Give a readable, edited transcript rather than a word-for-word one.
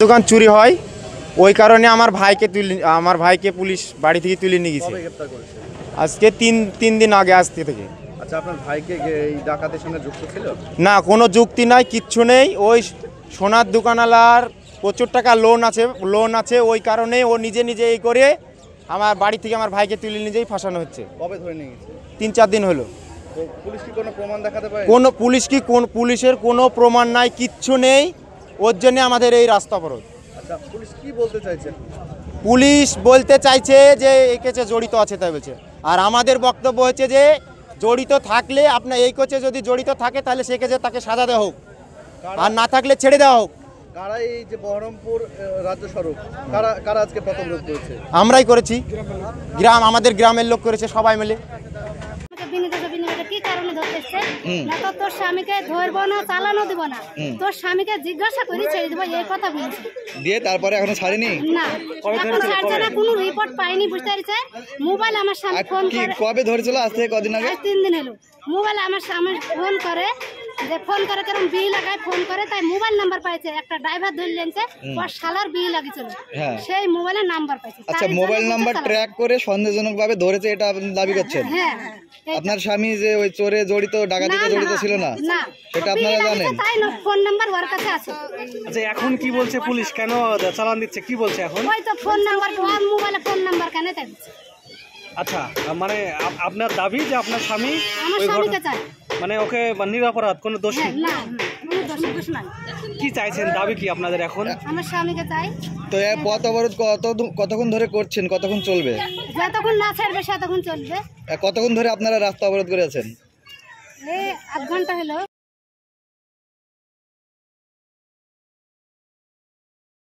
দোকান চুরি হয়, ওই কারণে আমার ভাইকে পুলিশ বাড়ি থেকে তুলে নিয়ে গেছে। আজকে তিন দিন আগে আসতে থেকে। আচ্ছা, আপনার ভাইকে এই ডাকাতের সঙ্গে যুক্ত ছিল? না, কোনো যুক্তি নাই, কিচ্ছু নেই। ওই সোনার দোকানওয়ালার প্রচুর টাকা লোন আছে, ওই কারণে ও নিজে এই করে আমার বাড়ি থেকে আমার ভাইকে তুলে নিজেই ফাঁসানো হচ্ছে। কবে ধরে নিয়ে গেছে? 3-4 দিন হলো। তো পুলিশ কি কোনো প্রমাণ দেখাতে পারে? পুলিশের কোনো প্রমাণ নাই, কিচ্ছু নেই, ওর জন্য আমাদের এই রাস্তা অবরোধ। আচ্ছা, পুলিশ কি বলতে চাইছে? পুলিশ বলতে চাইছে যে এই কেসে জড়িত আছে তাই বলছে। আর আমাদের বক্তব্য হচ্ছে যে জড়িত থাকলে আপনার এই কেসে যদি জড়িত থাকে তাহলে সে কেসে তাকে সাজা দেওয়া হোক, আর না থাকলে ছেড়ে দেওয়া হোক। কারা এই যে বহরমপুর রাজ্য সড়ক কারা আজকে প্রথম রোধ করেছে? আমরাই করেছি, আমাদের গ্রামের লোক করেছে, সবাই মিলে। কি কারণে ধরতেছে না, তো তোর স্বামীকে ধরবো না, চালানো দিব না, তোর স্বামীকে জিজ্ঞাসা করে ছেড়ে দেবো, এই কথা বলেছে। দিয়ে তারপরে এখনো ছাড়েনি না, এখন ছাড়ছে না, কোনো রিপোর্ট পাইনি, বুঝতে পারছে। মোবাইল আমার স্বামী ফোন করে। কবে ধরেছিল? আজ থেকে কদিন আগে? 3 দিন হলো। মোবাইল আমার স্বামী ফোন করে, যে ফোন করে কেরম বিল লাগায় ফোন করে, তাই মোবাইল নাম্বার পাইছে। একটা ড্রাইভার ধরে লেনছে, ওর শালার বিল লাগিয়েছিল, সেই মোবাইলের নাম্বার পাইছে। আচ্ছা, মোবাইল নাম্বার ট্র্যাক করে সন্দেহজনক ভাবে ধরেছে, এটা আপনি দাবি করছেন? হ্যাঁ। আপনার স্বামী যে ওই চোরে জড়িত, ডাকাতিতে জড়িত ছিল না, সেটা আপনারা জানেন? তাই না, ফোন নাম্বার ওর কাছে আছে। আচ্ছা, এখন কি বলছে পুলিশ? কেন চালান দিচ্ছে, কি বলছে এখন? ওই তো ফোন নাম্বার, ওর মোবাইলে ফোন নাম্বার কেন তাই বলছে। আচ্ছা, মানে আপনার দাবি যে আপনার স্বামী আমার স্বামীকে চাই, মানে ওকে নিরপরাধ, কোনো দোষী না, কোনো দোষ নাই। কি চাইছেন, দাবি কি আপনাদের এখন? আমার স্বামীকে চাই। তো এই পথ অবরোধ কতক্ষণ ধরে করছেন, কতক্ষণ চলবে? যতক্ষণ না ছাড়বে ততক্ষণ চলবে। কতক্ষণ ধরে আপনারা রাস্তা অবরোধ করেছেন? এই 8 ঘন্টা হলো।